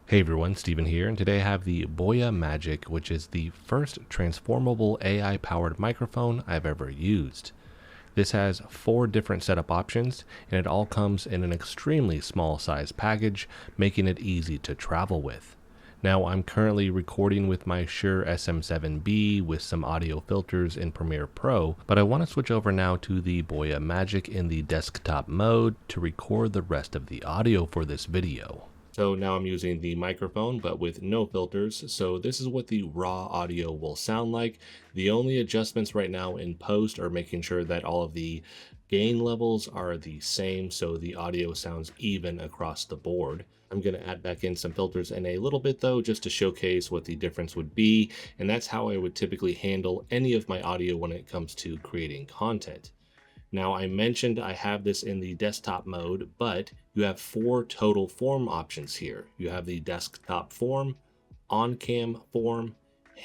Hey everyone, Steven here, and today I have the Boya Magic, which is the first transformable AI-powered microphone I've ever used. This has 4 different setup options, and it all comes in an extremely small size package, making it easy to travel with. Now, I'm currently recording with my Shure SM7B with some audio filters in Premiere Pro, but I want to switch over now to the Boya Magic in the desktop mode to record the rest of the audio for this video. So now I'm using the microphone, but with no filters. So this is what the raw audio will sound like. The only adjustments right now in post are making sure that all of the gain levels are the same, so the audio sounds even across the board. I'm going to add back in some filters in a little bit though, just to showcase what the difference would be. And that's how I would typically handle any of my audio when it comes to creating content. Now, I mentioned I have this in the desktop mode, but you have 4 total form options here. You have the desktop form, on-cam form,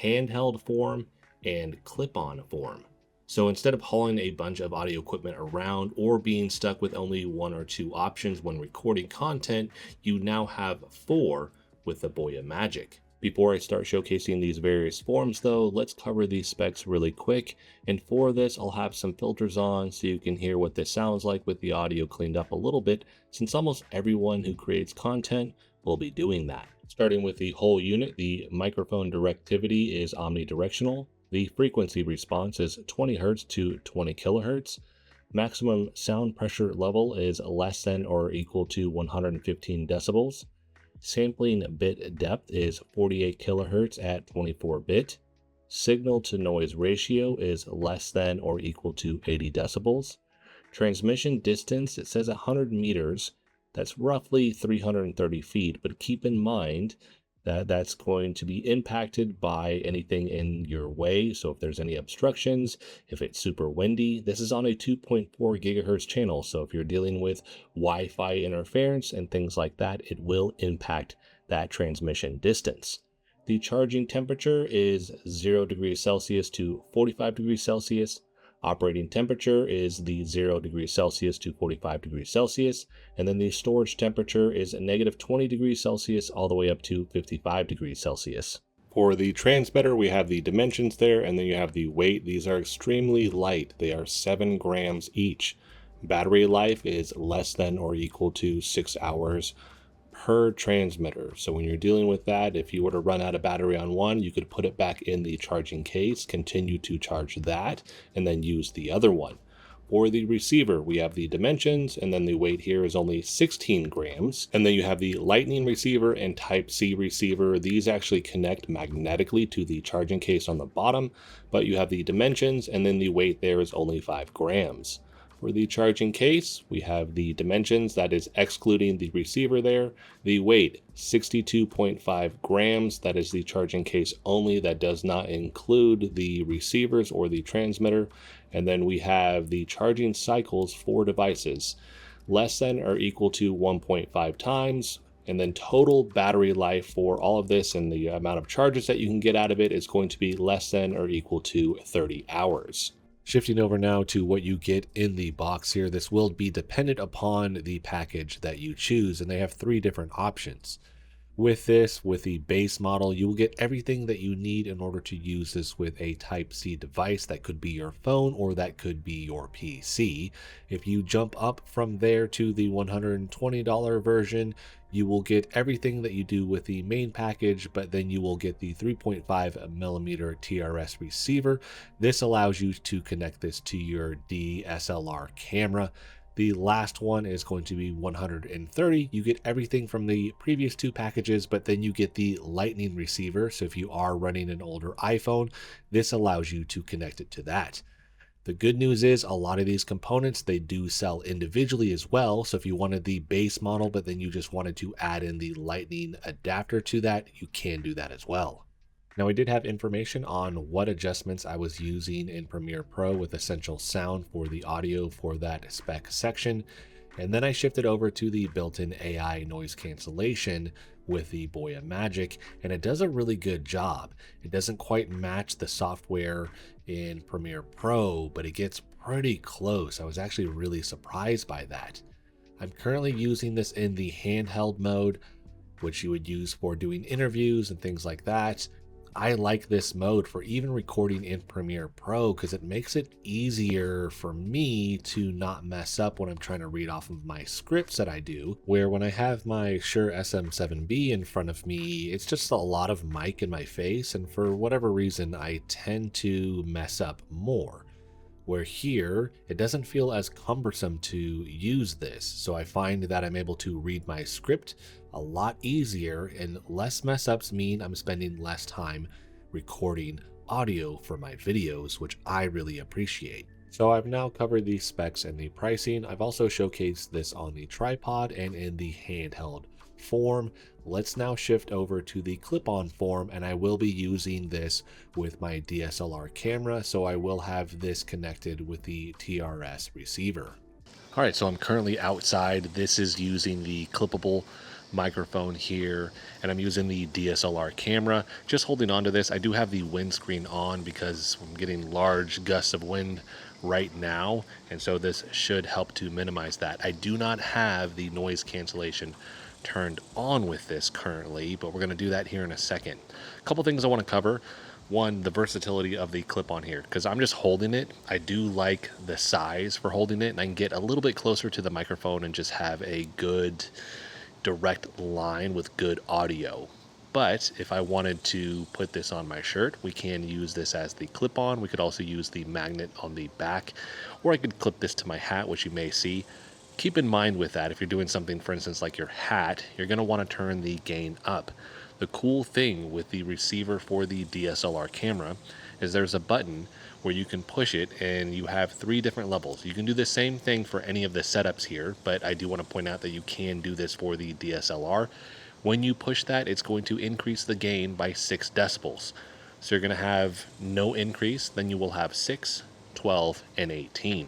handheld form, and clip-on form. So instead of hauling a bunch of audio equipment around or being stuck with only 1 or 2 options when recording content, you now have 4 with the Boya Magic. Before I start showcasing these various forms though, let's cover these specs really quick. And for this, I'll have some filters on so you can hear what this sounds like with the audio cleaned up a little bit, since almost everyone who creates content will be doing that. Starting with the whole unit, the microphone directivity is omnidirectional. The frequency response is 20 Hz to 20 kHz. Maximum sound pressure level is less than or equal to 115 decibels. Sampling bit depth is 48 kHz at 24 bit. Signal to noise ratio is less than or equal to 80 decibels. Transmission distance, it says 100 meters. That's roughly 330 feet, but keep in mind that that's going to be impacted by anything in your way. So if there's any obstructions, if it's super windy, this is on a 2.4 gigahertz channel. So if you're dealing with Wi-Fi interference and things like that, it will impact that transmission distance. The charging temperature is 0 degrees Celsius to 45 degrees Celsius. Operating temperature is the 0 degrees Celsius to 45 degrees Celsius, and then the storage temperature is negative 20 degrees Celsius all the way up to 55 degrees Celsius. For the transmitter, we have the dimensions there, and then you have the weight. These are extremely light. They are 7 grams each. Battery life is less than or equal to 6 hours per transmitter. So when you're dealing with that, if you were to run out of battery on one, you could put it back in the charging case, continue to charge that, and then use the other one. For the receiver, we have the dimensions, and then the weight here is only 16 grams. And then you have the Lightning receiver and Type-C receiver. These actually connect magnetically to the charging case on the bottom, but you have the dimensions, and then the weight there is only 5 grams. For the charging case, we have the dimensions, that is excluding the receiver there. The weight, 62.5 grams, that is the charging case only. That does not include the receivers or the transmitter. And then we have the charging cycles for devices, less than or equal to 1.5 times. And then total battery life for all of this and the amount of charges that you can get out of it is going to be less than or equal to 30 hours. Shifting over now to what you get in the box here, this will be dependent upon the package that you choose, and they have 3 different options. With this, with the base model, you will get everything that you need in order to use this with a Type-C device. That could be your phone or that could be your PC. If you jump up from there to the $120 version, you will get everything that you do with the main package, but then you will get the 3.5 millimeter TRS receiver. This allows you to connect this to your DSLR camera. The last one is going to be $130. You get everything from the previous 2 packages, but then you get the Lightning receiver. So if you are running an older iPhone, this allows you to connect it to that. The good news is a lot of these components, they do sell individually as well. So if you wanted the base model, but then you just wanted to add in the Lightning adapter to that, you can do that as well. Now, I did have information on what adjustments I was using in Premiere Pro with Essential Sound for the audio for that spec section. And then I shifted over to the built-in AI noise cancellation with the Boya Magic, and it does a really good job. It doesn't quite match the software in Premiere Pro, but it gets pretty close. I was actually really surprised by that. I'm currently using this in the handheld mode, which you would use for doing interviews and things like that. I like this mode for even recording in Premiere Pro because it makes it easier for me to not mess up when I'm trying to read off of my scripts that I do, where when I have my Shure SM7B in front of me, it's just a lot of mic in my face, and for whatever reason, I tend to mess up more. Where here, it doesn't feel as cumbersome to use this, so I find that I'm able to read my script a lot easier, and less mess ups mean I'm spending less time recording audio for my videos, which I really appreciate. So I've now covered the specs and the pricing. I've also showcased this on the tripod and in the handheld form. Let's now shift over to the clip-on form, and I will be using this with my DSLR camera, so I will have this connected with the TRS receiver. All right, so I'm currently outside. This is using the clippable microphone here, and I'm using the DSLR camera. Just holding on to this, I do have the windscreen on because I'm getting large gusts of wind right now, and so this should help to minimize that. I do not have the noise cancellation turned on with this currently, but we're going to do that here in a second. A couple things I want to cover. One, the versatility of the clip on here, because I'm just holding it. I do like the size for holding it, and I can get a little bit closer to the microphone and just have a good direct line with good audio. But if I wanted to put this on my shirt, we can use this as the clip on. We could also use the magnet on the back, or I could clip this to my hat, which you may see. Keep in mind with that, if you're doing something, for instance, like your hat, you're going to want to turn the gain up. The cool thing with the receiver for the DSLR camera is there's a button where you can push it and you have 3 different levels. You can do the same thing for any of the setups here, but I do want to point out that you can do this for the DSLR. When you push that, it's going to increase the gain by 6 decibels. So you're going to have no increase, then you will have 6, 12, and 18.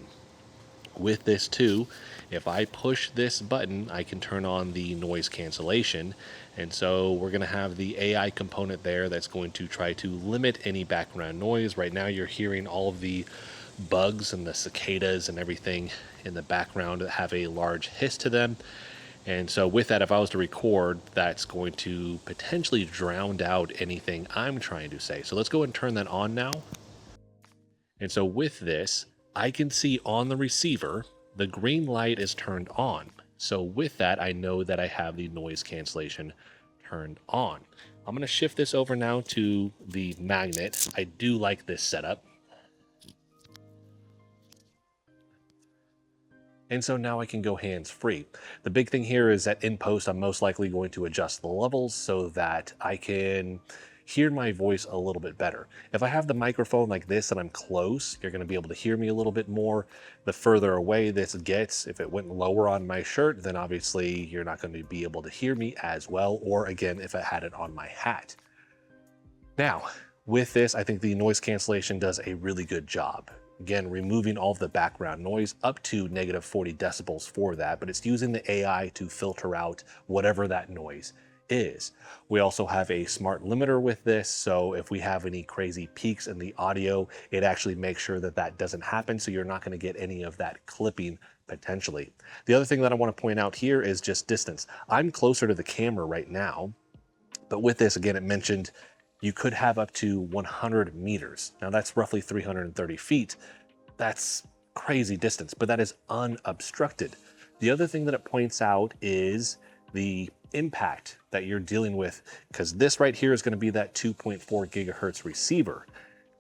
With this too, if I push this button, I can turn on the noise cancellation. And so we're going to have the AI component there that's going to try to limit any background noise. Right now you're hearing all of the bugs and the cicadas and everything in the background that have a large hiss to them. And so with that, if I was to record, that's going to potentially drown out anything I'm trying to say. So let's go and turn that on now. And so with this, I can see on the receiver, the green light is turned on. So with that, I know that I have the noise cancellation turned on. I'm going to shift this over now to the magnet. I do like this setup. And so now I can go hands-free. The big thing here is that in post, I'm most likely going to adjust the levels so that I can hear my voice a little bit better. If I have the microphone like this and I'm close, you're going to be able to hear me a little bit more. The further away this gets, if it went lower on my shirt, then obviously you're not going to be able to hear me as well, or again, if I had it on my hat. Now, with this, I think the noise cancellation does a really good job. Again, removing all of the background noise up to negative 40 decibels for that, but it's using the AI to filter out whatever that noise is. We also have a smart limiter with this, so if we have any crazy peaks in the audio, it actually makes sure that that doesn't happen, so you're not going to get any of that clipping potentially. The other thing that I want to point out here is just distance. I'm closer to the camera right now, but with this, again, it mentioned you could have up to 100 meters. Now that's roughly 330 feet. That's crazy distance, but that is unobstructed. The other thing that it points out is the impact that you're dealing with, because this right here is going to be that 2.4 gigahertz receiver.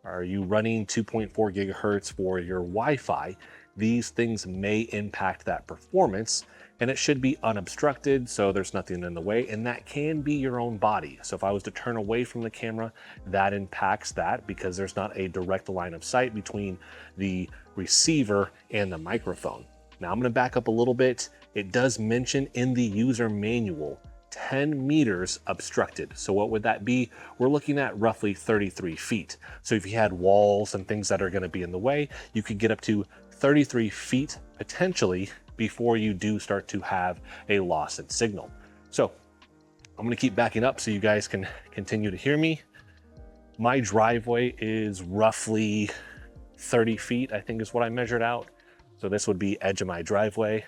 Are you running 2.4 gigahertz for your Wi-Fi? These things may impact that performance, and it should be unobstructed, so there's nothing in the way, and that can be your own body. So if I was to turn away from the camera, that impacts that because there's not a direct line of sight between the receiver and the microphone. Now I'm going to back up a little bit. It does mention in the user manual 10 meters obstructed. So what would that be? We're looking at roughly 33 feet. So if you had walls and things that are going to be in the way, you could get up to 33 feet potentially before you do start to have a loss in signal. So I'm going to keep backing up so you guys can continue to hear me. My driveway is roughly 30 feet, I think is what I measured out. So this would be edge of my driveway.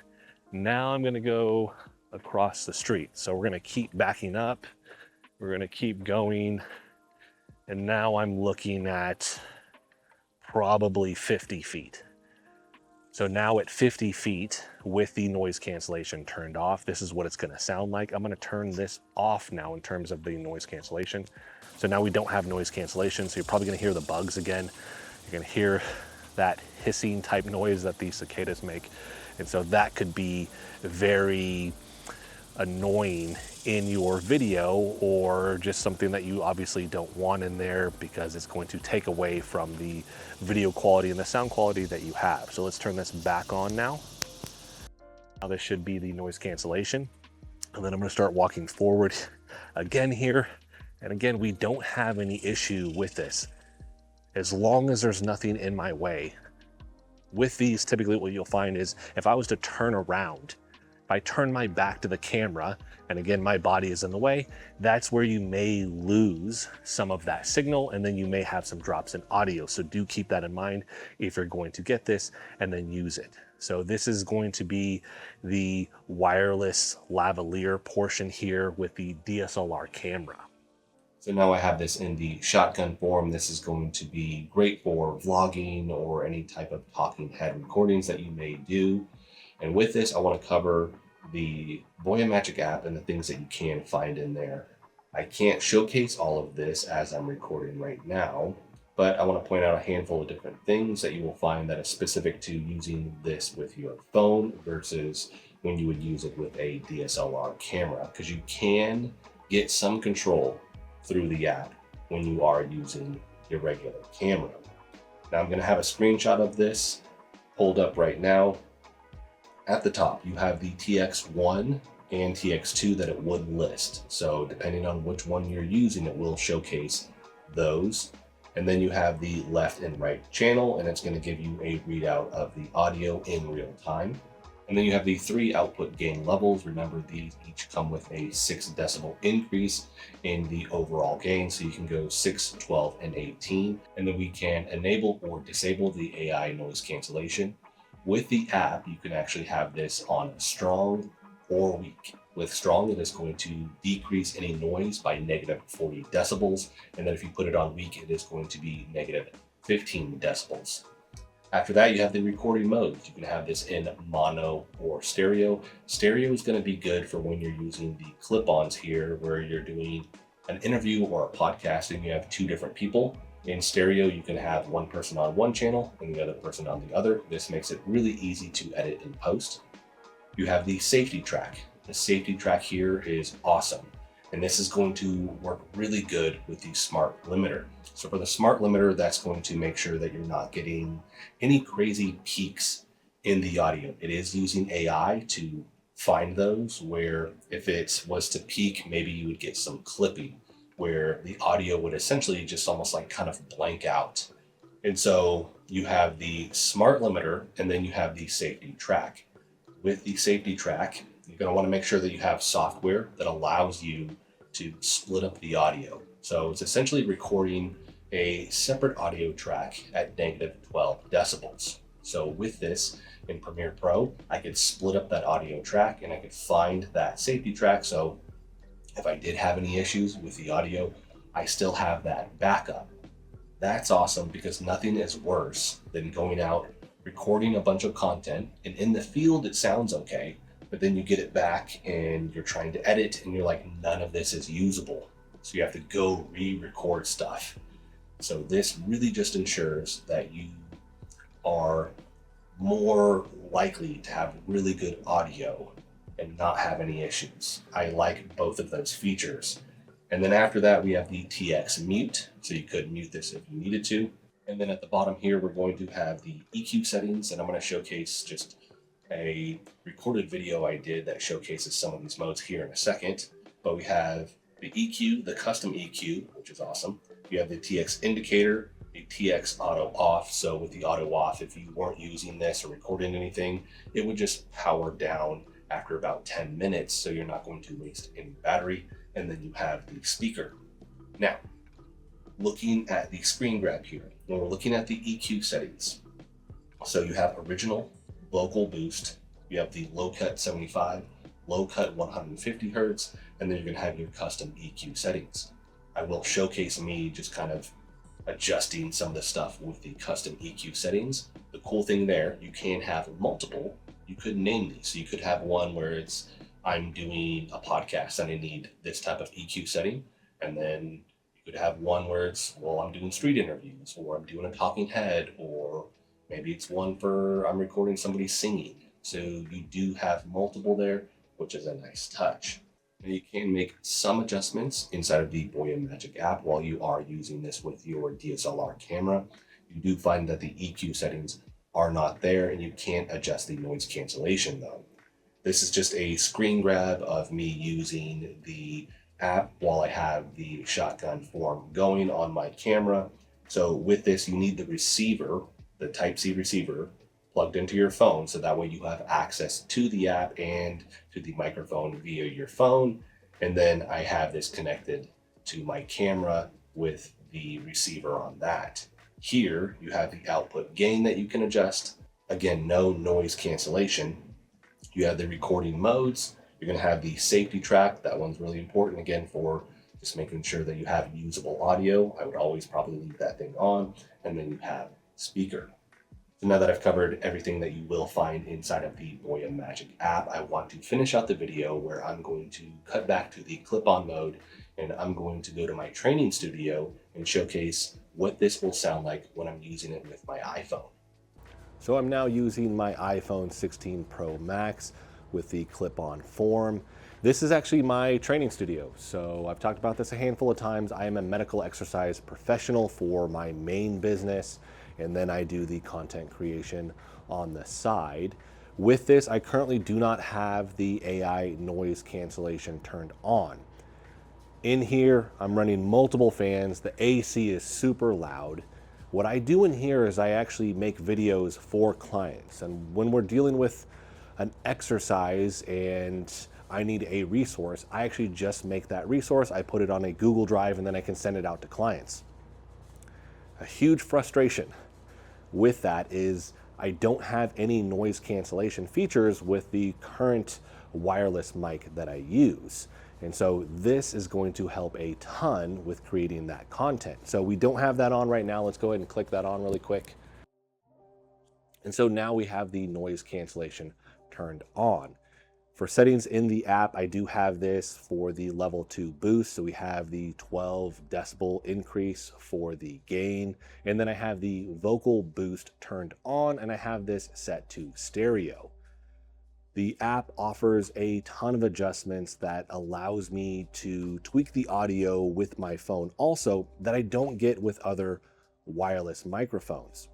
Now I'm gonna go across the street. So we're gonna keep backing up. We're gonna keep going. And now I'm looking at probably 50 feet. So now at 50 feet with the noise cancellation turned off, this is what it's gonna sound like. I'm gonna turn this off now in terms of the noise cancellation. So now we don't have noise cancellation, so you're probably gonna hear the bugs again. You're gonna hear that hissing type noise that these cicadas make. And so that could be very annoying in your video, or just something that you obviously don't want in there because it's going to take away from the video quality and the sound quality that you have. So let's turn this back on now. Now this should be the noise cancellation. And then I'm gonna start walking forward again here. And again, we don't have any issue with this. As long as there's nothing in my way. With these, typically what you'll find is if I was to turn around, if I turn my back to the camera, and again, my body is in the way, that's where you may lose some of that signal, and then you may have some drops in audio. So do keep that in mind if you're going to get this and then use it. So this is going to be the wireless lavalier portion here with the DSLR camera. So now I have this in the shotgun form. This is going to be great for vlogging or any type of talking head recordings that you may do. And with this, I want to cover the Boya Magic app and the things that you can find in there. I can't showcase all of this as I'm recording right now, but I want to point out a handful of different things that you will find that is specific to using this with your phone versus when you would use it with a DSLR camera, because you can get some control through the app when you are using your regular camera. Now I'm going to have a screenshot of this pulled up right now. At the top, you have the TX1 and TX2 that it would list. So depending on which one you're using, it will showcase those. And then you have the left and right channel, and it's going to give you a readout of the audio in real time. And then you have the 3 output gain levels. Remember, these each come with a 6 decibel increase in the overall gain. So you can go 6, 12, and 18. And then we can enable or disable the AI noise cancellation. With the app, you can actually have this on strong or weak. With strong, it is going to decrease any noise by negative 40 decibels. And then if you put it on weak, it is going to be negative 15 decibels. After that, you have the recording modes. You can have this in mono or stereo. Stereo is going to be good for when you're using the clip-ons here, where you're doing an interview or a podcast and you have 2 different people. In stereo, you can have one person on one channel and the other person on the other. This makes it really easy to edit and post. You have the safety track. The safety track here is awesome. And this is going to work really good with the smart limiter. So for the smart limiter, that's going to make sure that you're not getting any crazy peaks in the audio. It is using AI to find those, where if it was to peak, maybe you would get some clipping, where the audio would essentially just almost like kind of blank out. And so you have the smart limiter, and then you have the safety track. With the safety track, you're going to want to make sure that you have software that allows you to split up the audio. So it's essentially recording a separate audio track at negative 12 decibels. So with this in Premiere Pro, I could split up that audio track and I could find that safety track. So if I did have any issues with the audio, I still have that backup. That's awesome, because nothing is worse than going out, recording a bunch of content, and in the field it sounds okay, but then you get it back and you're trying to edit and you're like, none of this is usable. So you have to go re-record stuff. So this really just ensures that you are more likely to have really good audio and not have any issues. I like both of those features. And then after that, we have the TX mute. So you could mute this if you needed to. And then at the bottom here, we're going to have the EQ settings, and I'm going to showcase just a recorded video I did that showcases some of these modes here in a second. But we have the EQ, the custom EQ, which is awesome. You have the TX indicator, the TX auto off. So with the auto off, if you weren't using this or recording anything, it would just power down after about 10 minutes. So you're not going to waste any battery. And then you have the speaker. Now, looking at the screen grab here, when we're looking at the EQ settings, so you have original vocal boost, you have the low cut 75, low cut 150 hertz, and then you're going to have your custom EQ settings. I will showcase me just kind of adjusting some of the stuff with the custom EQ settings. The cool thing there, you can have multiple. You could name these. So you could have one where it's, I'm doing a podcast and I need this type of EQ setting. And then you could have one where it's, well, I'm doing street interviews, or I'm doing a talking head, or maybe it's one for I'm recording somebody singing. So you do have multiple there, which is a nice touch. Now you can make some adjustments inside of the Boya Magic app while you are using this with your DSLR camera. You do find that the EQ settings are not there, and you can't adjust the noise cancellation though. This is just a screen grab of me using the app while I have the shotgun form going on my camera. So with this, you need the receiver, the Type-C receiver, plugged into your phone, so that way you have access to the app and to the microphone via your phone. And then I have this connected to my camera with the receiver on that. Here you have the output gain that you can adjust. Again, no noise cancellation. You have the recording modes. You're going to have the safety track. That one's really important, again, for just making sure that you have usable audio. I would always probably leave that thing on. And then you have speaker. So now that I've covered everything that you will find inside of the Boya Magic app, I want to finish out the video where I'm going to cut back to the clip-on mode, and I'm going to go to my training studio and showcase what this will sound like when I'm using it with my iPhone. So I'm now using my iPhone 16 Pro Max with the clip-on form. This is actually my training studio. So I've talked about this a handful of times. I am a medical exercise professional for my main business, and then I do the content creation on the side. With this, I currently do not have the AI noise cancellation turned on. In here, I'm running multiple fans. The AC is super loud. What I do in here is I actually make videos for clients. And when we're dealing with an exercise and I need a resource, I actually just make that resource. I put it on a Google Drive, and then I can send it out to clients. A huge frustration with that is I don't have any noise cancellation features with the current wireless mic that I use. And so this is going to help a ton with creating that content. So we don't have that on right now. Let's go ahead and click that on really quick. And so now we have the noise cancellation turned on. For settings in the app, I do have this for the level 2 boost. So we have the 12 decibel increase for the gain. And then I have the vocal boost turned on, and I have this set to stereo. The app offers a ton of adjustments that allows me to tweak the audio with my phone also that I don't get with other wireless microphones.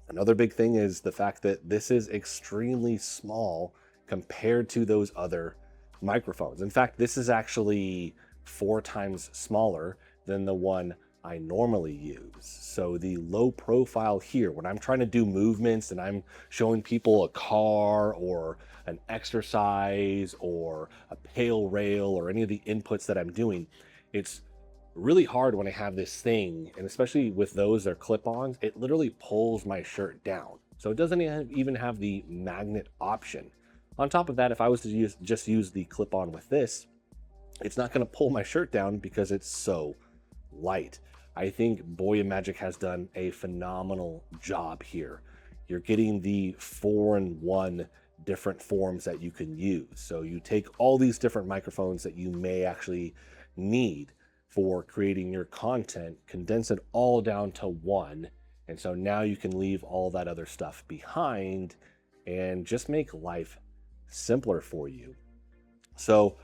Another big thing is the fact that this is extremely small compared to those other microphones. In fact, this is actually 4 times smaller than the one I normally use. So the low profile here, when I'm trying to do movements and I'm showing people a car or an exercise or a pale rail or any of the inputs that I'm doing, it's really hard when I have this thing, and especially with those that are clip-ons, it literally pulls my shirt down. So it doesn't even have the magnet option. On top of that, if I was to just use the clip-on with this, it's not going to pull my shirt down because it's so light. I think Boya Magic has done a phenomenal job here. You're getting the 4-in-1 different forms that you can use. So you take all these different microphones that you may actually need for creating your content, condense it all down to one. And so now you can leave all that other stuff behind and just make life simpler for you. So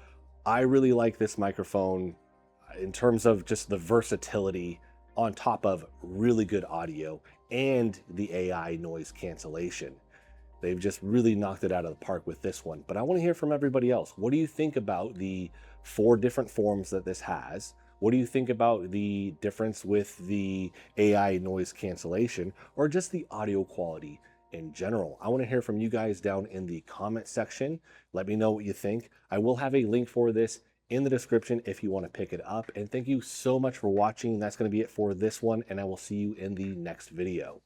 I really like this microphone in terms of just the versatility on top of really good audio and the AI noise cancellation. They've just really knocked it out of the park with this one. But I want to hear from everybody else. What do you think about the 4 different forms that this has? What do you think about the difference with the AI noise cancellation or just the audio quality in general? I want to hear from you guys down in the comment section. Let me know what you think. I will have a link for this in the description if you want to pick it up. And thank you so much for watching. That's going to be it for this one, and I will see you in the next video.